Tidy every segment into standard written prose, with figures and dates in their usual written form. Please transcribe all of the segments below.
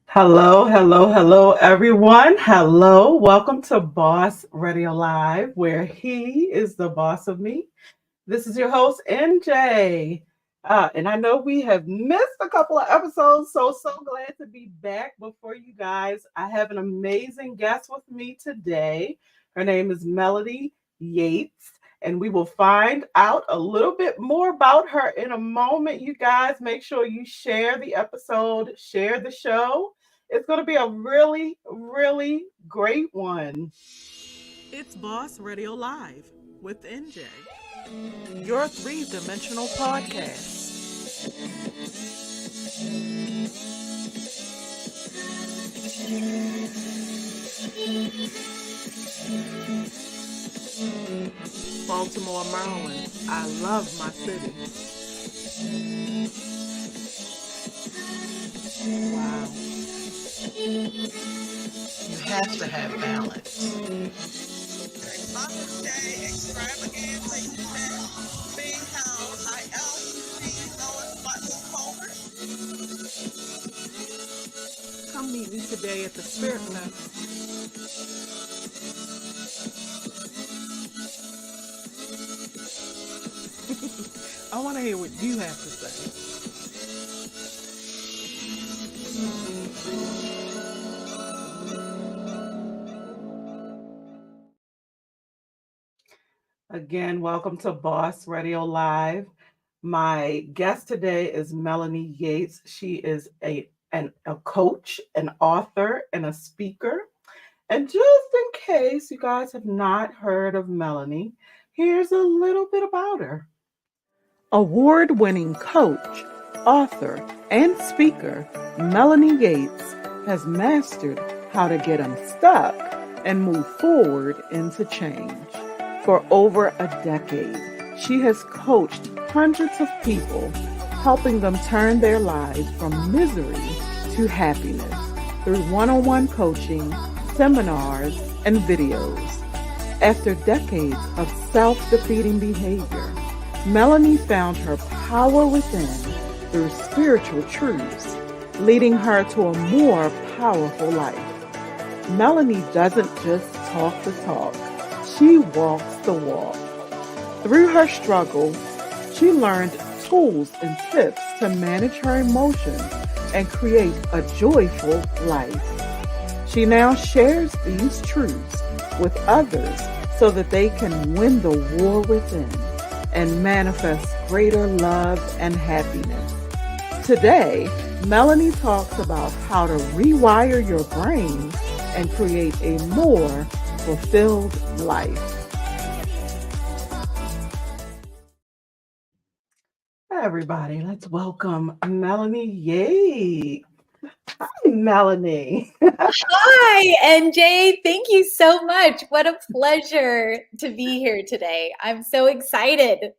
Hello, hello, hello, everyone. Hello, welcome to Boss Radio Live, where he is the boss of me. This is your host, NJ. And I know we have missed a couple of episodes, so glad to be back before you guys. I have an amazing guest with me today. Her name is Melanie Yates, and we will find out a little bit more about her in a moment. You guys, make sure you share the episode, share the show. It's going to be a really, really great one. It's Boss Radio Live with NJ, your three-dimensional podcast. Baltimore, Maryland. I love my city. Wow. You have to have balance. Mother's Day extravaganza event being held by LCC Lois Button Culver. Come meet me today at the Spirit Fest. I want to hear what you have to say. Again, welcome to Boss Radio Live. My guest today is Melanie Yates. She is a coach, an author, and a speaker. And just in case you guys have not heard of Melanie, here's a little bit about her. Award-winning coach, author, and speaker, Melanie Yates has mastered how to get unstuck and move forward into change. For over a decade, she has coached hundreds of people, helping them turn their lives from misery to happiness through one-on-one coaching, seminars, and videos. After decades of self-defeating behavior, Melanie found her power within through spiritual truths, leading her to a more powerful life. Melanie doesn't just talk the talk. She walks the walk. Through her struggle, she learned tools and tips to manage her emotions and create a joyful life. She now shares these truths with others so that they can win the war within and manifest greater love and happiness. Today, Melanie talks about how to rewire your brain and create a more fulfilled life. Everybody, let's welcome Melanie Yates. Hi, Melanie. Hi, NJ. Thank you so much. What a pleasure to be here today. I'm so excited.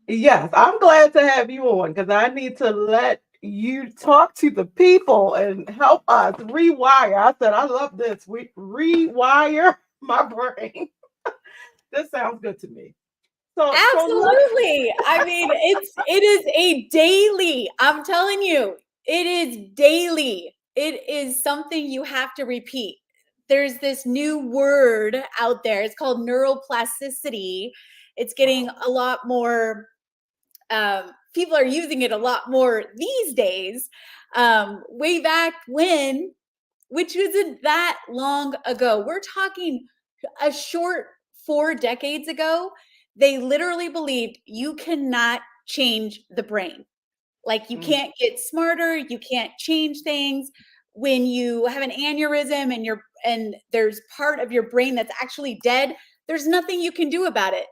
Yes, I'm glad to have you on because I need to let you talk to the people and help us rewire. I said, I love this. We rewire my brain. This sounds good to me. Absolutely. I mean, it is a daily. I'm telling you, it is daily. It is something you have to repeat. There's this new word out there. It's called neuroplasticity. It's getting a lot more. People are using it a lot more these days. Way back when, which wasn't that long ago. We're talking a short 4 decades ago. They literally believed you cannot change the brain. Like you can't get smarter, you can't change things. When you have an aneurysm and there's part of your brain that's actually dead, there's nothing you can do about it.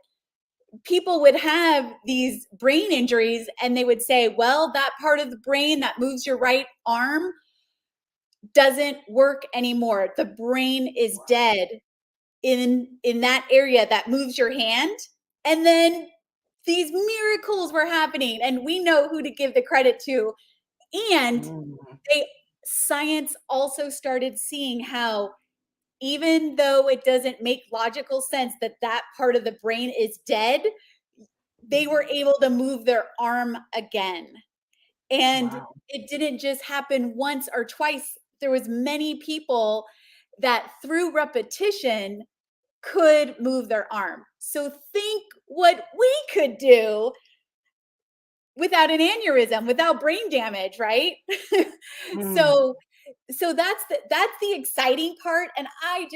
people would have these brain injuries and they would say, well, that part of the brain that moves your right arm doesn't work anymore. The brain is dead in that area that moves your hand. And then these miracles were happening, and we know who to give the credit to. And science also started seeing how, even though it doesn't make logical sense that that part of the brain is dead, they were able to move their arm again. And it didn't just happen once or twice. There was many people that through repetition could move their arm. So think what we could do without an aneurysm, without brain damage, right? So that's the exciting part. And I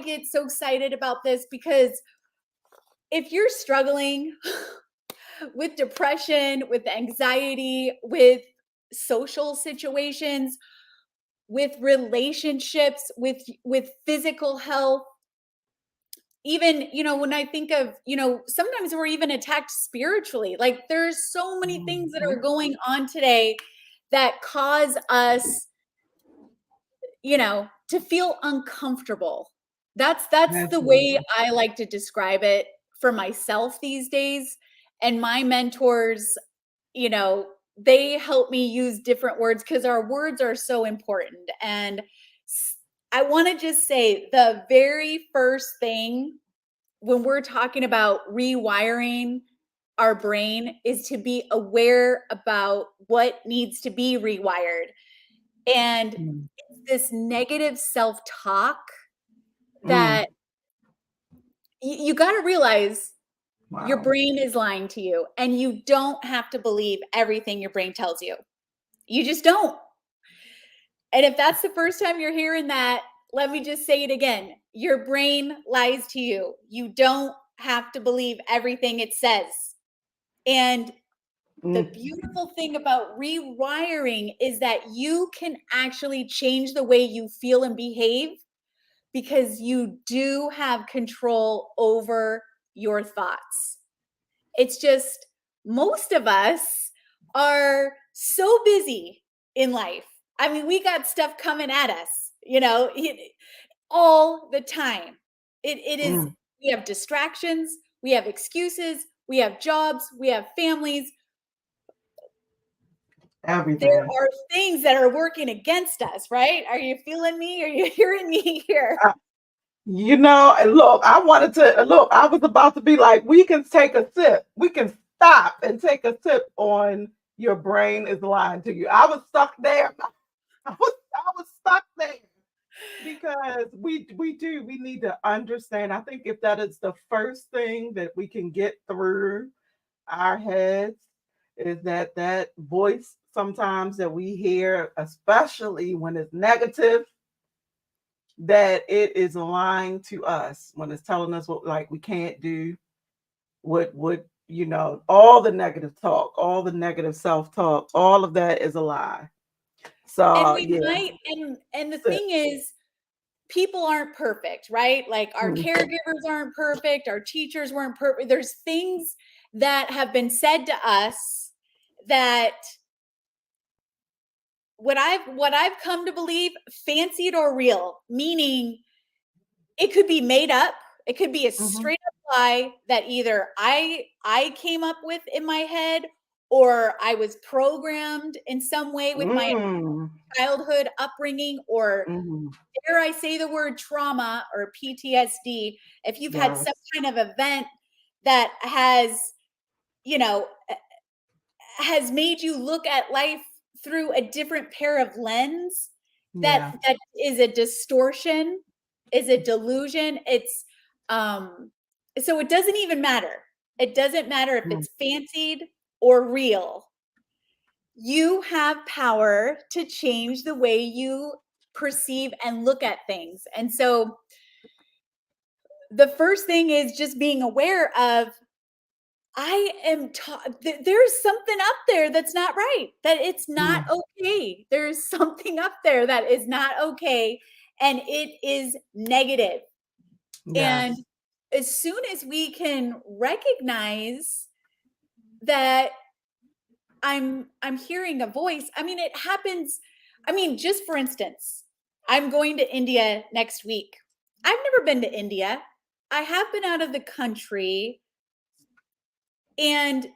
get so excited about this because if you're struggling with depression, with anxiety, with social situations, with relationships, with physical health, even, when I think of, sometimes we're even attacked spiritually. Like there's so many things that are going on today that cause us, to feel uncomfortable. That's the way I like to describe it for myself these days. And my mentors, they help me use different words because our words are so important. And I want to just say the very first thing when we're talking about rewiring our brain is to be aware about what needs to be rewired. And this negative self-talk that you got to realize your brain is lying to you, and you don't have to believe everything your brain tells you. You just don't. And if that's the first time you're hearing that, let me just say it again. Your brain lies to you. You don't have to believe everything it says. And the beautiful thing about rewiring is that you can actually change the way you feel and behave because you do have control over your thoughts. It's just most of us are so busy in life. I mean, we got stuff coming at us, all the time. It is, we have distractions, we have excuses, we have jobs, we have families. Everything. There are things that are working against us, right? Are you feeling me? Are you hearing me here? Look, I was about to be like, we can take a sip. We can stop and take a sip on your brain is lying to you. I was stuck there. I was stuck there because we need to understand. I think if that is the first thing that we can get through our heads is that voice sometimes that we hear, especially when it's negative, that it is lying to us when it's telling us what like we can't do, what all the negative talk, all the negative self-talk, all of that is a lie. So and we might, and the thing is, people aren't perfect, right? Like our caregivers aren't perfect, our teachers weren't perfect. There's things that have been said to us that what I've come to believe, fancied or real, meaning it could be made up. It could be a straight up lie that either I came up with in my head, or I was programmed in some way with my childhood upbringing, or dare I say the word trauma or PTSD. If you've had some kind of event that has made you look at life through a different pair of lens, that is a distortion, is a delusion. It's so it doesn't even matter. It doesn't matter if it's fancied or real. You have power to change the way you perceive and look at things. And so the first thing is just being aware of, there's something up there that's not right, that it's not okay. There's something up there that is not okay, and it is negative. And as soon as we can recognize that I'm hearing a voice, I mean, it happens. I mean, just for instance, I'm going to India next week. I've never been to India. I have been out of the country, and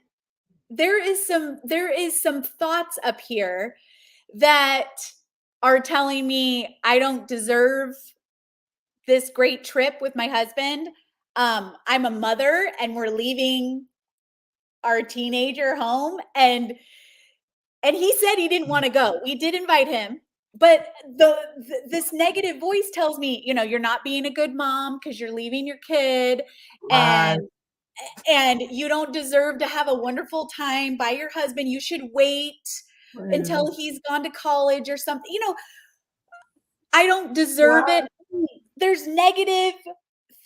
there is some thoughts up here that are telling me I don't deserve this great trip with my husband. I'm a mother and we're leaving our teenager home, and he said he didn't want to go. We did invite him, but this negative voice tells me, you know, you're not being a good mom because you're leaving your kid, Right. and you don't deserve to have a wonderful time by your husband. You should wait Yeah. until he's gone to college or something. You know, I don't deserve Right. it. There's negative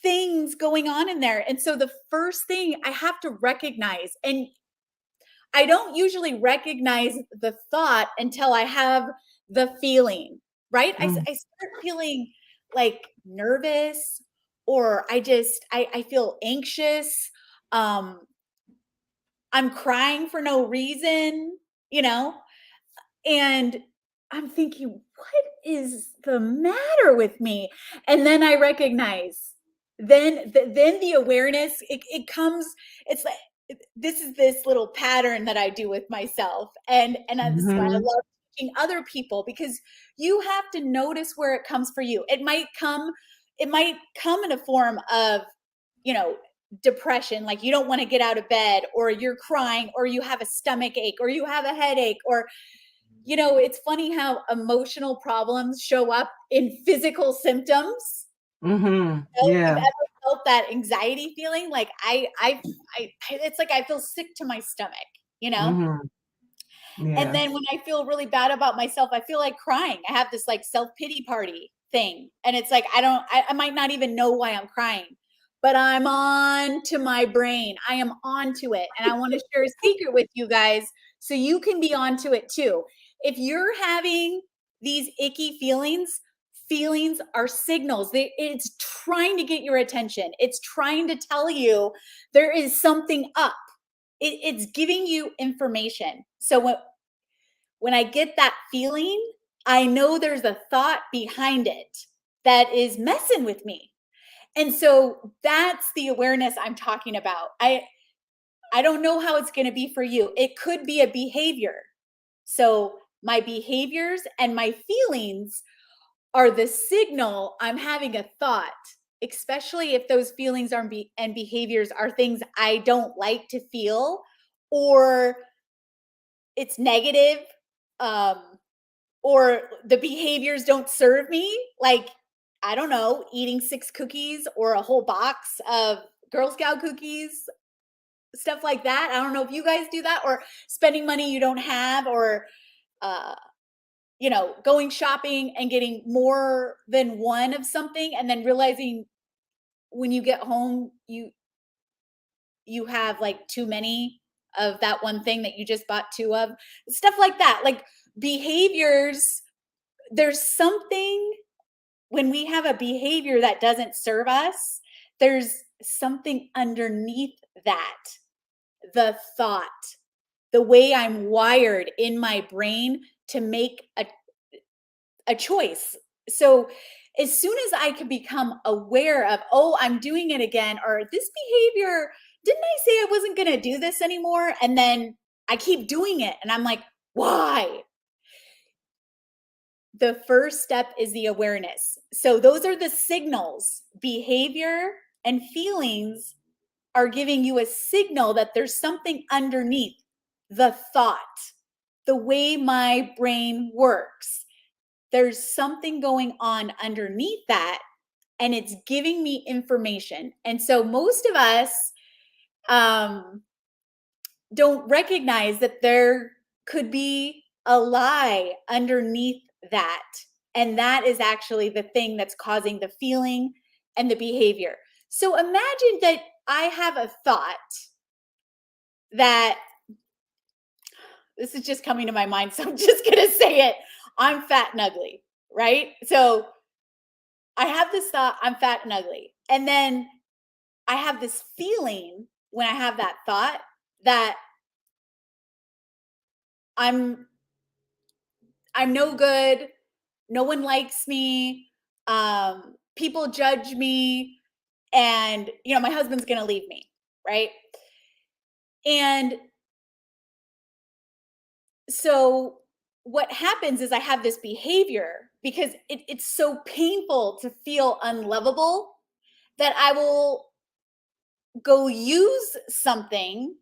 things going on in there. And so the first thing I have to recognize, and I don't usually recognize the thought until I have the feeling, right? Mm. I start feeling like nervous, or I feel anxious. Um, I'm crying for no reason, you know? And I'm thinking, what is the matter with me? And then I recognize, then the awareness, it comes, it's like, this is this little pattern that I do with myself. And this is why I Mhm. love teaching other people, because you have to notice where it comes for you. It might come in a form of, you know, depression, like you don't want to get out of bed, or you're crying, or you have a stomach ache, or you have a headache, or, you know, it's funny how emotional problems show up in physical symptoms. Mhm. You know, if you've Yeah. ever felt that anxiety feeling, like it's like I feel sick to my stomach, you know? Mhm. And Yeah. then when I feel really bad about myself, I feel like crying. I have this like self-pity party thing. And it's like I might not even know why I'm crying, but I'm on to my brain. I am on to it. And I want to share a secret with you guys so you can be onto it too. If you're having these icky feelings, feelings are signals. It's trying to get your attention. It's trying to tell you there is something up. It's giving you information. So when I get that feeling, I know there's a thought behind it that is messing with me. And so that's the awareness I'm talking about. I don't know how it's going to be for you. It could be a behavior. So my behaviors and my feelings are the signal I'm having a thought, especially if those feelings and behaviors are things I don't like to feel, or it's negative, um, or the behaviors don't serve me, like, I don't know, eating 6 cookies or a whole box of Girl Scout cookies, stuff like that. I don't know if you guys do that, or spending money you don't have, or uh, you know, going shopping and getting more than one of something, and then realizing when you get home you have like too many of that one thing that you just bought 2 of. Stuff like that. Like behaviors, there's something when we have a behavior that doesn't serve us, there's something underneath that. The thought, the way I'm wired in my brain to make a choice. So as soon as I can become aware of, oh, I'm doing it again, or this behavior, didn't I say I wasn't going to do this anymore? And then I keep doing it. And I'm like, why? The first step is the awareness. So those are the signals. Behavior and feelings are giving you a signal that there's something underneath the thought, the way my brain works. There's something going on underneath that, and it's giving me information. And so most of us um, don't recognize that there could be a lie underneath that. And that is actually the thing that's causing the feeling and the behavior. So imagine that I have a thought that, this is just coming to my mind, so I'm just going to say it. I'm fat and ugly, right? So I have this thought, I'm fat and ugly. And then I have this feeling when I have that thought that I'm no good, no one likes me, people judge me, and my husband's gonna leave me, right? And so what happens is I have this behavior because it's so painful to feel unlovable that I will go use something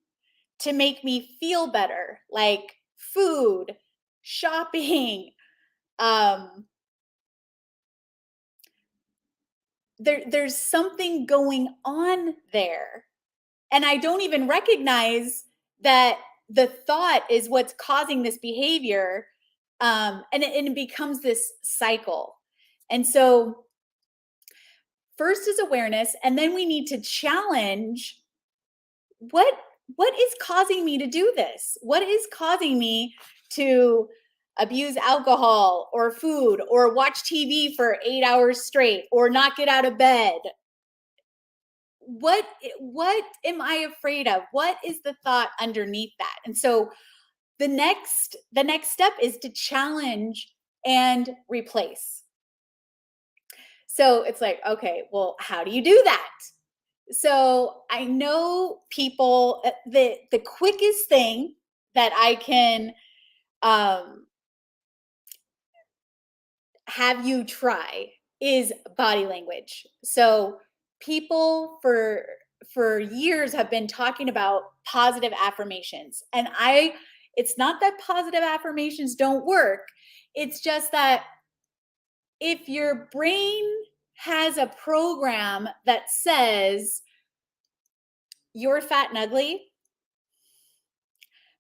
to make me feel better, like food, shopping. There's something going on there, and I don't even recognize that the thought is what's causing this behavior, and it becomes this cycle. And so first is awareness, and then we need to challenge what is causing me to do this? What is causing me to abuse alcohol or food or watch TV for 8 hours straight or not get out of bed? What am I afraid of? What is the thought underneath that? And so the next step is to challenge and replace. So it's like, okay, well, how do you do that? So I know people, the quickest thing that I can have you try is body language. So people for years have been talking about positive affirmations, and it's not that positive affirmations don't work. It's just that if your brain has a program that says you're fat and ugly,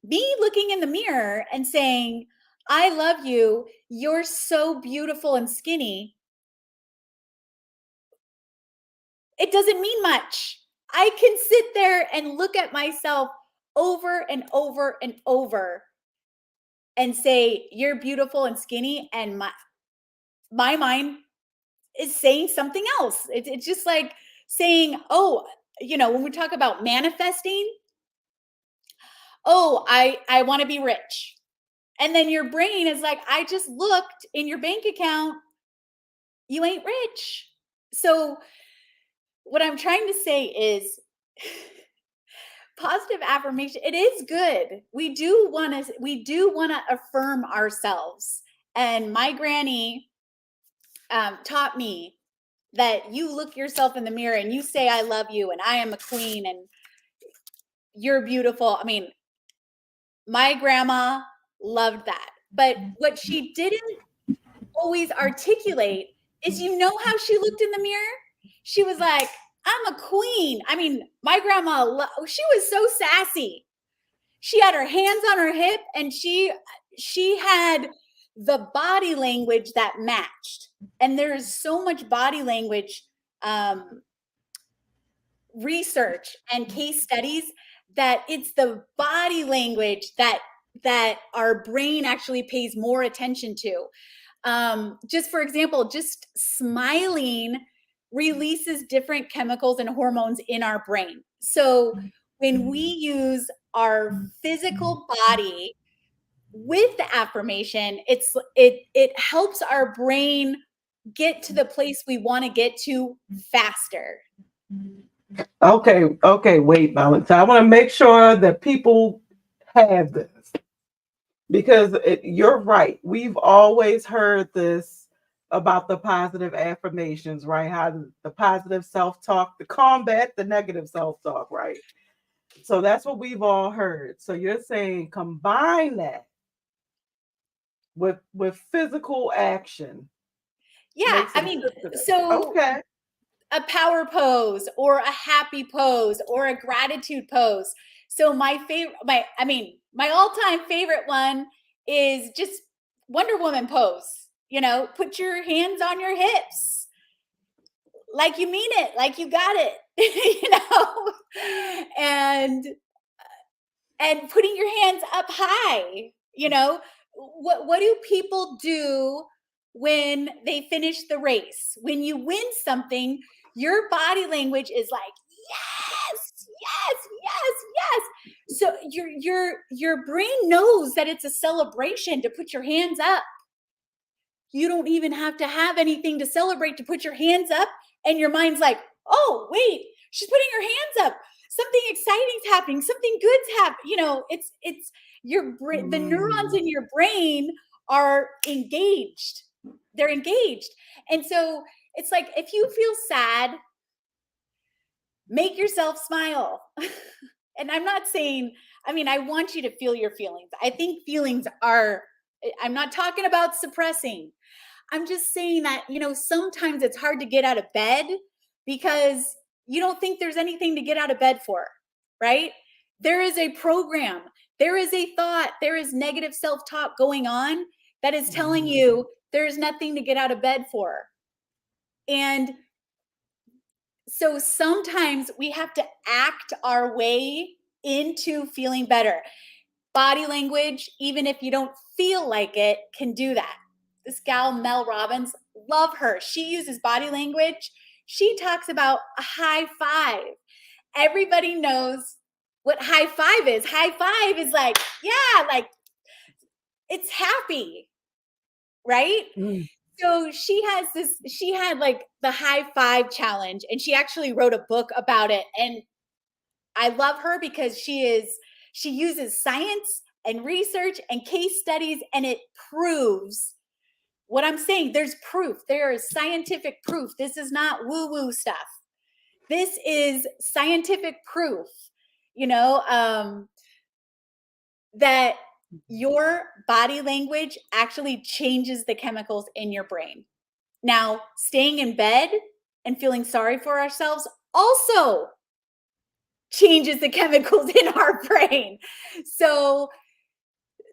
me looking in the mirror and saying, I love you, you're so beautiful and skinny, it doesn't mean much. I can sit there and look at myself over and over and over and say, you're beautiful and skinny, and my mind is saying something else. It's just like saying, oh, when we talk about manifesting, oh, I want to be rich. And then your brain is like, I just looked in your bank account, you ain't rich. So what I'm trying to say is positive affirmation, it is good. We do want to affirm ourselves. And my granny taught me that you look yourself in the mirror and you say, I love you and I am a queen and you're beautiful. I mean, my grandma loved that. But what she didn't always articulate is, how she looked in the mirror? She was like, I'm a queen. I mean, my grandma, she was so sassy. She had her hands on her hip and she had the body language that matched. And there's so much body language research and case studies that it's the body language that our brain actually pays more attention to. Just for example, just smiling releases different chemicals and hormones in our brain. So when we use our physical body with the affirmation, it helps our brain get to the place we want to get to faster. Okay, wait, Valentine. I want to make sure that people have this, because you're right. We've always heard this about the positive affirmations, right? How the positive self-talk to combat the negative self-talk, right? So that's what we've all heard. So you're saying combine that with physical action. Yeah, I mean, so okay. A power pose or a happy pose or a gratitude pose. So my all-time favorite one is just Wonder Woman pose. Put your hands on your hips, like you mean it, like you got it, and putting your hands up high. What do people do when they finish the race? When you win something, your body language is like, yes, yes, yes. So your brain knows that it's a celebration to put your hands up. You don't even have to have anything to celebrate to put your hands up, and your mind's like, oh wait, she's putting her hands up, something exciting's happening, something good's happening. It's your brain, the neurons in your brain are engaged, they're engaged. And so it's like, if you feel sad, make yourself smile. And I'm not saying, I mean, I want you to feel your feelings. I think feelings are, I'm not talking about suppressing. I'm just saying that, sometimes it's hard to get out of bed because you don't think there's anything to get out of bed for, right? There is a program, there is a thought, there is negative self-talk going on that is telling you there's nothing to get out of bed for. And so sometimes we have to act our way into feeling better. Body language, even if you don't feel like it, can do that. This gal, Mel Robbins, love her. She uses body language. She talks about a high five. Everybody knows what high five is. High five is like, yeah, like it's happy, right? So she had like the high five challenge, and she actually wrote a book about it. And I love her because she uses science and research and case studies, and it proves what I'm saying. There's proof. There is scientific proof. This is not woo-woo stuff. This is scientific proof, that your body language actually changes the chemicals in your brain. Now, staying in bed and feeling sorry for ourselves also changes the chemicals in our brain. So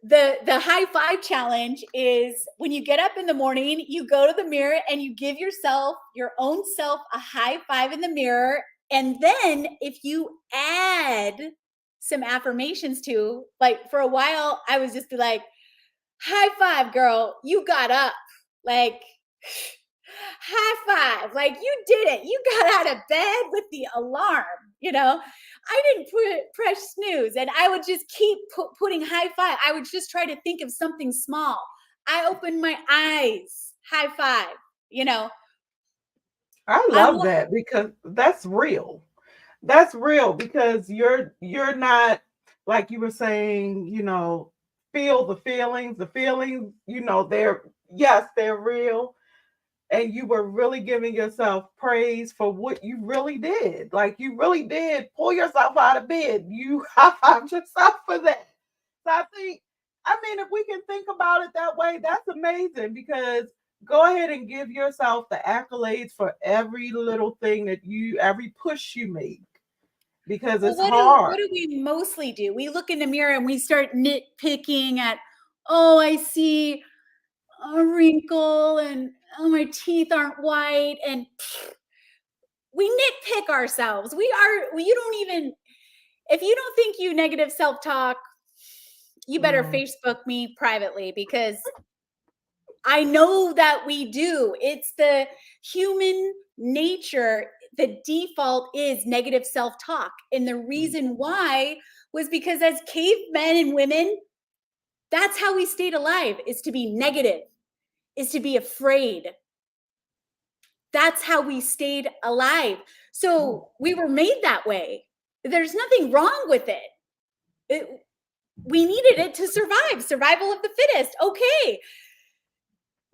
the high five challenge is when you get up in the morning, you go to the mirror and you give yourself, your own self, a high five in the mirror. And then if you add some affirmations to, like, for a while, I was just be like, high five, girl, you got up. Like, high five, like you did it. You got out of bed with the alarm, I didn't press snooze, and I would just keep putting high five. I would just try to think of something small. I opened my eyes, high five, I love that because that's real. That's real because you're not, like you were saying, feel the feelings. The feelings, they're real. And you were really giving yourself praise for what you really did. Like you really did pull yourself out of bed. You high-fived yourself for that. So if we can think about it that way, that's amazing because go ahead and give yourself the accolades for every little thing every push you make because it's hard. What do we mostly do? We look in the mirror and we start nitpicking at, oh, I see a wrinkle, and oh, my teeth aren't white, and we nitpick ourselves. You don't even, if you don't think you negative self-talk, you better Facebook me privately because I know that we do. It's the human nature. The default is negative self-talk. And the reason why was because as cavemen and women, that's how we stayed alive, is to be negative, is to be afraid. That's how we stayed alive. So we were made that way. There's nothing wrong with it. We needed it to survive. Survival of the fittest. Okay.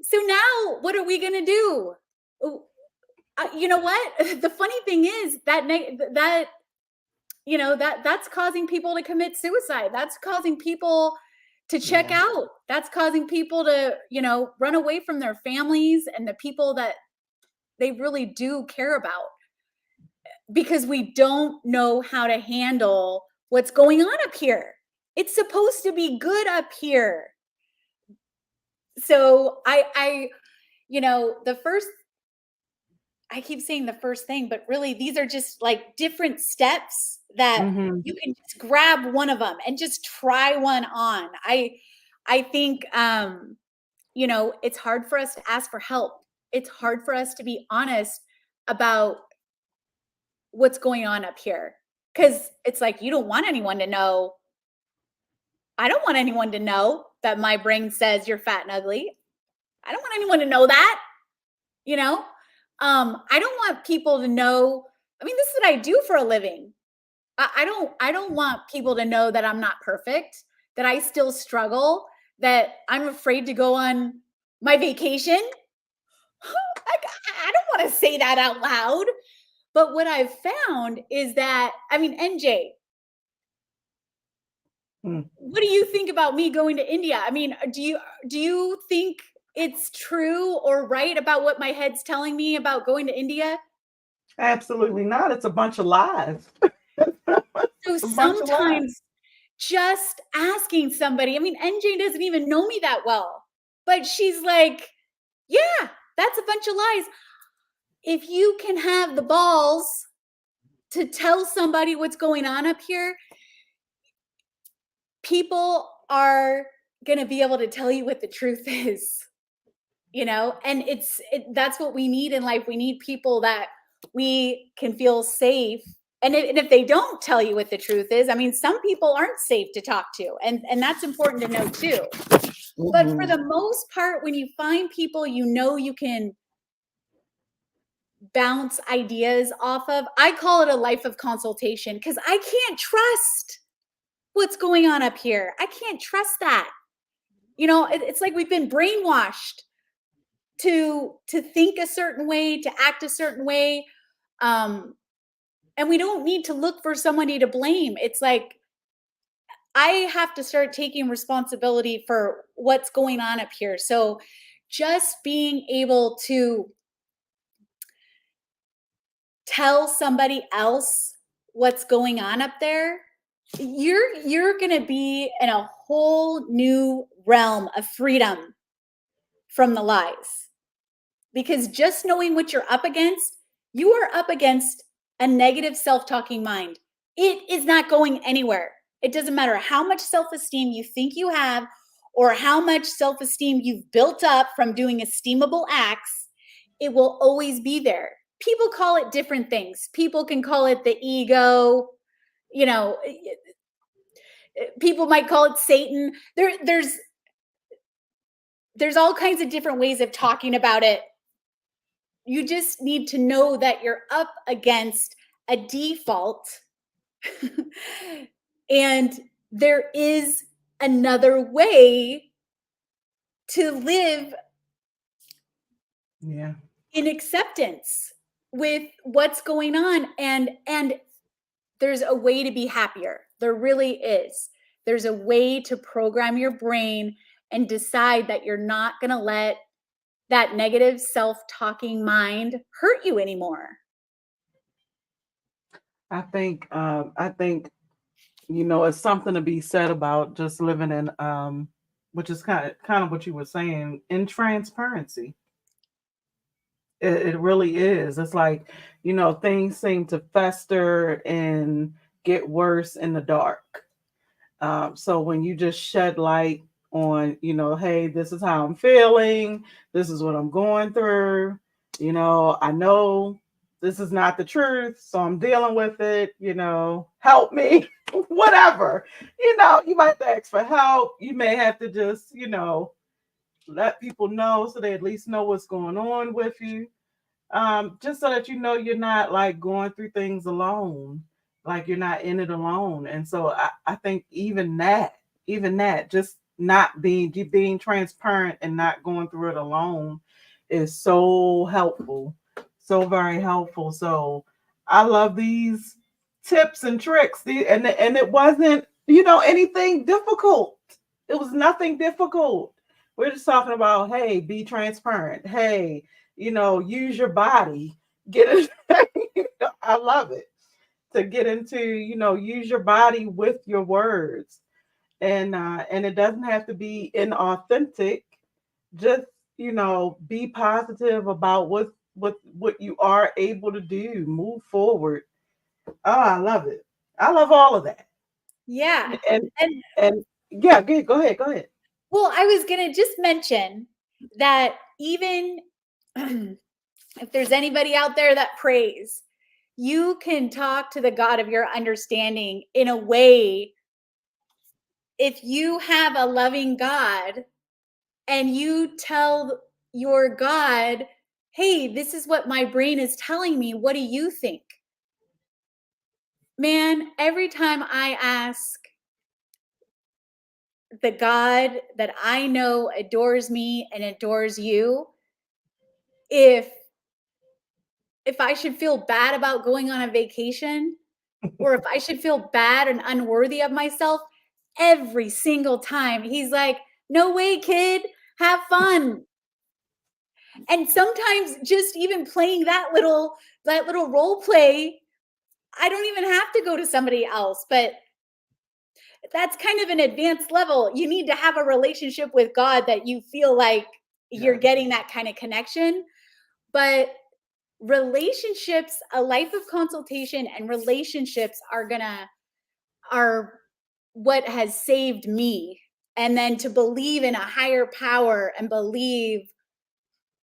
So now what are we going to do? You know what? The funny thing is that's causing people to commit suicide. That's causing people to check out. That's causing people to, run away from their families and the people that they really do care about, because we don't know how to handle what's going on up here. It's supposed to be good up here. So I keep saying the first thing, but really these are just like different steps that you can just grab one of them and just try one on. I think, it's hard for us to ask for help. It's hard for us to be honest about what's going on up here. Because it's like, you don't want anyone to know. I don't want anyone to know that my brain says you're fat and ugly. I don't want anyone to know that, you know? I don't want people to know. I mean, this is what I do for a living. I don't want people to know that I'm not perfect, that I still struggle, that I'm afraid to go on my vacation. I don't want to say that out loud. But what I've found is that, I mean, NJ, what do you think about me going to India? I mean, do you think it's true or right about what my head's telling me about going to India? Absolutely not. It's a bunch of lies. So A bunch of lies. sometimes just asking somebody, I mean, NJ doesn't even know me that well, but she's like, yeah, that's a bunch of lies. If you can have the balls to tell somebody what's going on up here, people are going to be able to tell you what the truth is, and that's what we need in life. We need people that we can feel safe. And if they don't tell you what the truth is, I mean, some people aren't safe to talk to, and that's important to know too. But for the most part, when you find people you can bounce ideas off of, I call it a life of consultation, because I can't trust what's going on up here. I can't trust that. It's like we've been brainwashed to think a certain way, to act a certain way. And we don't need to look for somebody to blame. It's like, I have to start taking responsibility for what's going on up here. So just being able to tell somebody else what's going on up there, you're going to be in a whole new realm of freedom from the lies. Because just knowing what you're up against, you are up against a negative self-talking mind. It is not going anywhere. It doesn't matter how much self-esteem you think you have or how much self-esteem you've built up from doing esteemable acts. It will always be there. People call it different things. People can call it the ego. People might call it Satan. There's all kinds of different ways of talking about it. You just need to know that you're up against a default and there is another way to live in acceptance with what's going on. And there's a way to be happier. There really is. There's a way to program your brain and decide that you're not going to let that negative self-talking mind hurt you anymore. I think it's something to be said about just living in which is kind of what you were saying, in transparency. It really is. It's like, things seem to fester and get worse in the dark. So when you just shed light on, hey, this is how I'm feeling, this is what I'm going through, I know this is not the truth, so I'm dealing with it, help me, whatever. You might have to ask for help. You may have to just, let people know so they at least know what's going on with you. Just so that you're not like going through things alone, like you're not in it alone. And so I think even that, just not being transparent and not going through it alone is so helpful, so very helpful. So I love these tips and tricks. And it wasn't, anything difficult. It was nothing difficult. We're just talking about, hey, be transparent. Hey, use your body. Get it. I love it. To get into, use your body with your words. And it doesn't have to be inauthentic. Just, be positive about what you are able to do. Move forward. Oh, I love it. I love all of that. Yeah. And yeah, go ahead. Well, I was going to just mention that even if there's anybody out there that prays, you can talk to the God of your understanding in a way. If you have a loving God and you tell your God, hey, this is what my brain is telling me, what do you think? Man, every time I ask the God that I know adores me and adores you, if I should feel bad about going on a vacation, or if I should feel bad and unworthy of myself, every single time he's like, no way, kid, have fun. And sometimes just even playing that little role play, I don't even have to go to somebody else, but that's kind of an advanced level. You need to have a relationship with God that you feel like you're getting that kind of connection. But relationships, a life of consultation and relationships are what has saved me. And then to believe in a higher power and believe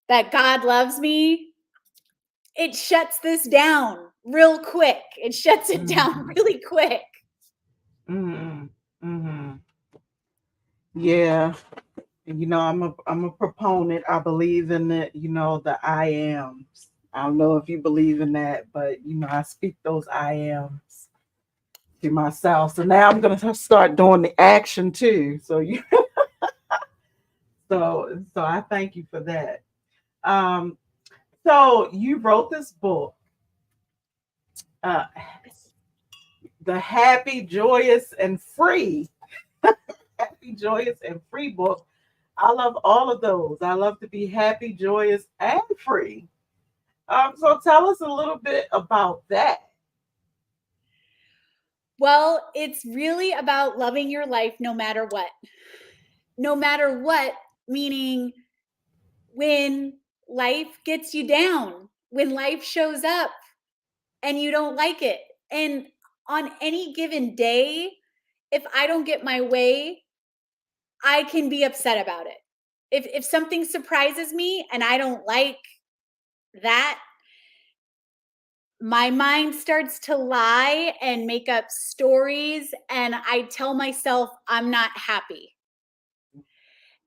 that God loves me, it shuts this down real quick. It shuts it down really quick. Mm-hmm. Mm-hmm. Yeah. I'm a proponent. I believe in the I ams. I don't know if you believe in that, but I speak those I ams to myself. So now I'm gonna start doing the action too. So I thank you for that. Um, so you wrote this book, uh, the Happy, Joyous, and Free. Happy, Joyous, and Free book. I love all of those. I love to be happy, joyous, and free. So tell us a little bit about that. Well, it's really about loving your life no matter what. No matter what, meaning when life gets you down, when life shows up and you don't like it. And on any given day, if I don't get my way, I can be upset about it. If something surprises me and I don't like that, my mind starts to lie and make up stories, and I tell myself I'm not happy.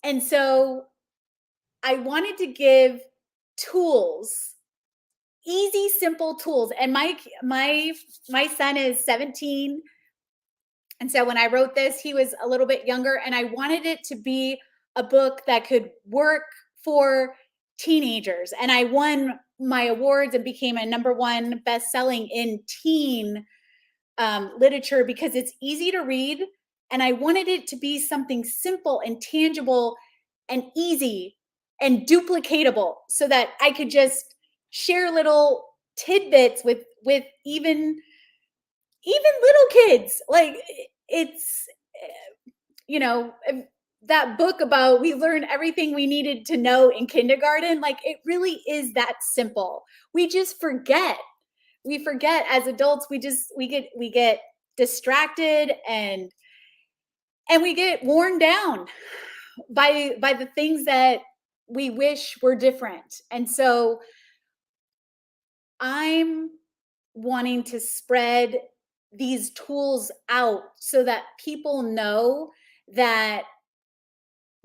And so I wanted to give tools, easy, simple tools. And my son is 17. And so when I wrote this, he was a little bit younger, and I wanted it to be a book that could work for teenagers. And I won my awards and became a #1 best-selling in teen literature because it's easy to read. And I wanted it to be something simple and tangible and easy and duplicatable so that I could just share little tidbits with even little kids. Like it's you know that book about we learned everything we needed to know in kindergarten, like it really is that simple. We just forget. We forget as adults. We get distracted and we get worn down by the things that we wish were different. And so I'm wanting to spread these tools out so that people know that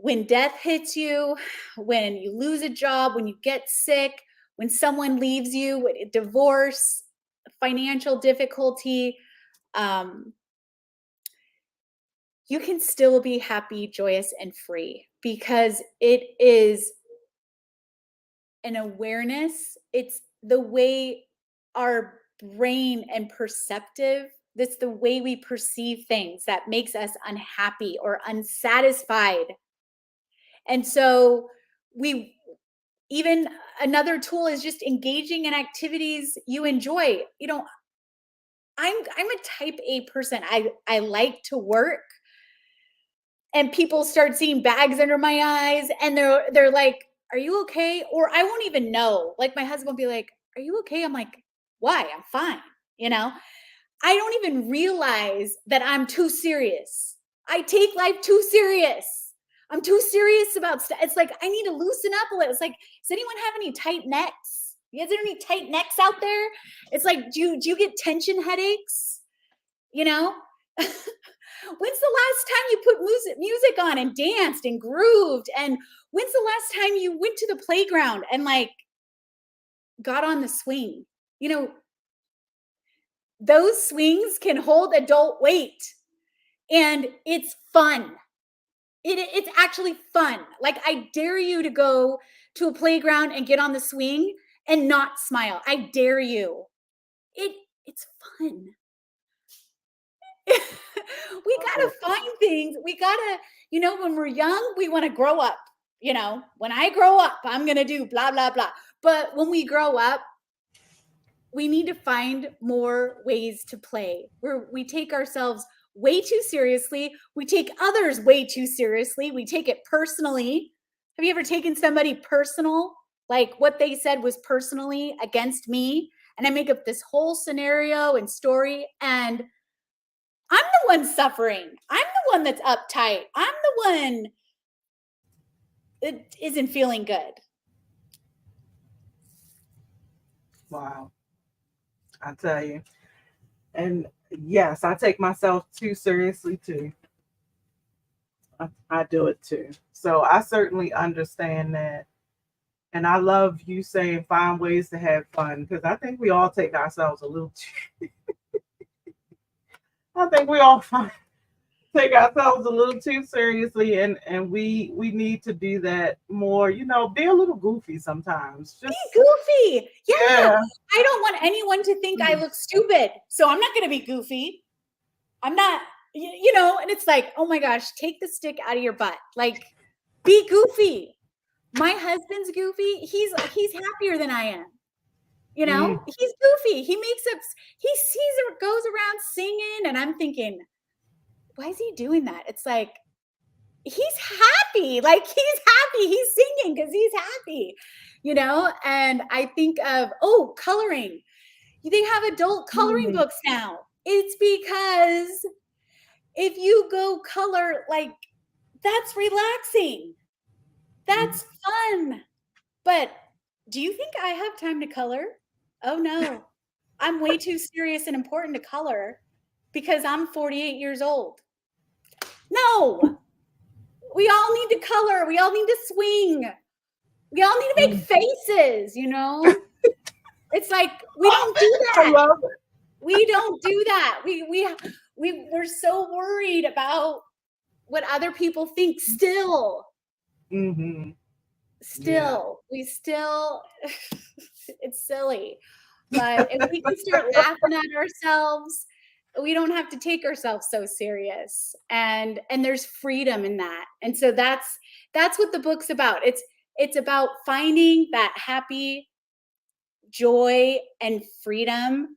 when death hits you, when you lose a job, when you get sick, when someone leaves you, divorce, financial difficulty, you can still be happy, joyous, and free because it is an awareness. It's the way our brain and perceptive, that's the way we perceive things that makes us unhappy or unsatisfied. And so we even another tool is just engaging in activities you enjoy. I'm a type A person. I like to work, and people start seeing bags under my eyes and they're like, are you okay? Or I won't even know. Like my husband will be like, are you okay? I'm like, why? I'm fine. I don't even realize that I'm too serious. I take life too serious. I'm too serious about stuff. It's like I need to loosen up a little. It's like, does anyone have any tight necks? You guys have any tight necks out there? It's like, do you get tension headaches? You know? When's the last time you put music on and danced and grooved? And when's the last time you went to the playground and like got on the swing? You know, those swings can hold adult weight and it's fun. It's actually fun. Like, I dare you to go to a playground and get on the swing and not smile. I dare you. It's fun. We gotta find things. We gotta, when we're young, we want to grow up. When I grow up, I'm gonna do blah, blah, blah. But when we grow up, we need to find more ways to play where we take ourselves way too seriously. We take others way too seriously. We take it personally. Have you ever taken somebody personal? Like what they said was personally against me? And I make up this whole scenario and story, and I'm the one suffering. I'm the one that's uptight. I'm the one that isn't feeling good. Wow. I tell you. And yes, I take myself too seriously too. I do it too. So I certainly understand that. And I love you saying find ways to have fun, because I think we all take ourselves a little too I think we all take ourselves a little too seriously, and we need to do that more. Be a little goofy sometimes. Be goofy. Yeah. I don't want anyone to think I look stupid, so I'm not going to be goofy. I'm not, and it's like, oh my gosh, take the stick out of your butt. Like, be goofy. My husband's goofy. He's happier than I am. He's goofy. He sees it, goes around singing, and I'm thinking, why is he doing that? It's like, he's happy. Like, he's happy. He's singing because he's happy, and I think of, coloring. They have adult coloring books now. It's because if you go color, like, that's relaxing. That's fun. But do you think I have time to color? Oh no, I'm way too serious and important to color because I'm 48 years old. No, we all need to color. We all need to swing. We all need to make faces, It's like, we don't do that. I love it. We don't do that. We're so worried about what other people think still. Mm-hmm. It's silly. But if we can start laughing at ourselves, we don't have to take ourselves so serious. And there's freedom in that. And so that's what the book's about. It's about finding that happy joy and freedom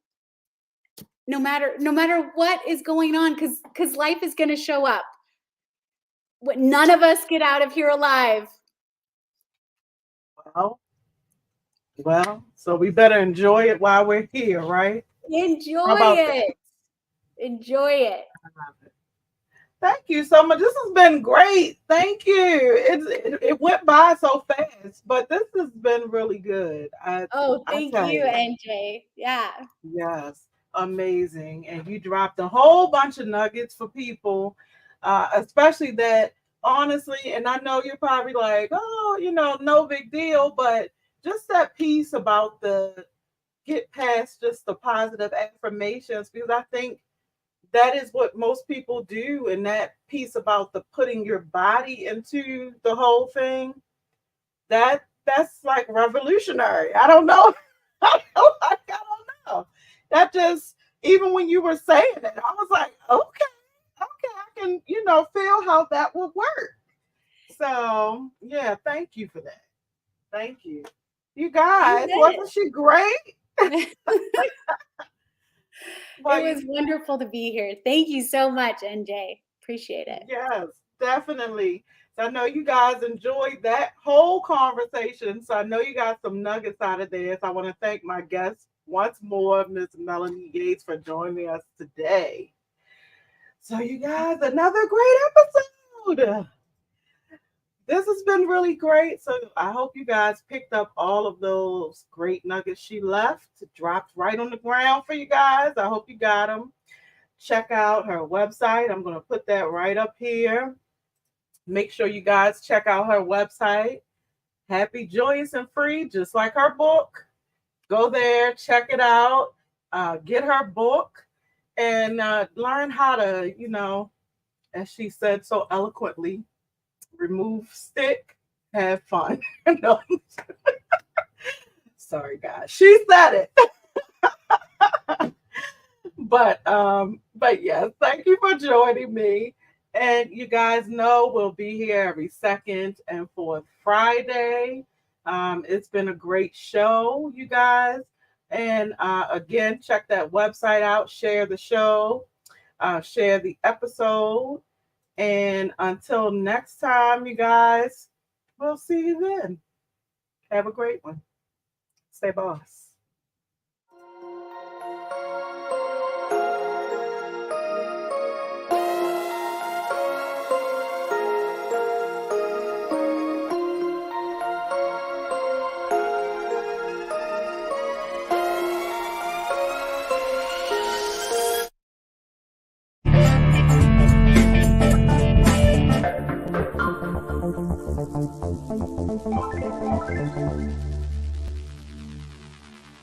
no matter what is going on, because life is going to show up. None of us get out of here alive. Well, so we better enjoy it while we're here, right? Enjoy it. Enjoy it. Thank you so much. This has been great. Thank you. It went by so fast, but this has been really good. Thank you, NJ. Yeah. Yes, amazing. And you dropped a whole bunch of nuggets for people, especially that, honestly, and I know you're probably like, no big deal, but just that piece about the get past just the positive affirmations, because I think that is what most people do. And that piece about the putting your body into the whole thing, that's like revolutionary. I don't know. I don't know. That just, even when you were saying it, I was like, okay, I can, feel how that would work. So yeah, thank you for that. Thank you. You guys, wasn't she great? It was wonderful to be here. Thank you so much, NJ. Appreciate it. Yes, definitely. So I know you guys enjoyed that whole conversation. So I know you got some nuggets out of there. So I want to thank my guest once more, Miss Melanie Yates, for joining us today. So you guys, another great episode. this has been really great. So I hope you guys picked up all of those great nuggets she left, dropped right on the ground for you guys. I hope you got them. Check out her website. I'm going to put that right up here. Make sure you guys check out her website. Happy, joyous, and free, just like her book. Go there, check it out, get her book, and learn how to, as she said so eloquently, remove stick, have fun. No, sorry, guys. She said it. But yes, thank you for joining me. And you guys know we'll be here every second and fourth Friday. It's been a great show, you guys. And again, check that website out, share the show, share the episode. And until next time, you guys, we'll see you then. Have a great one. Stay boss.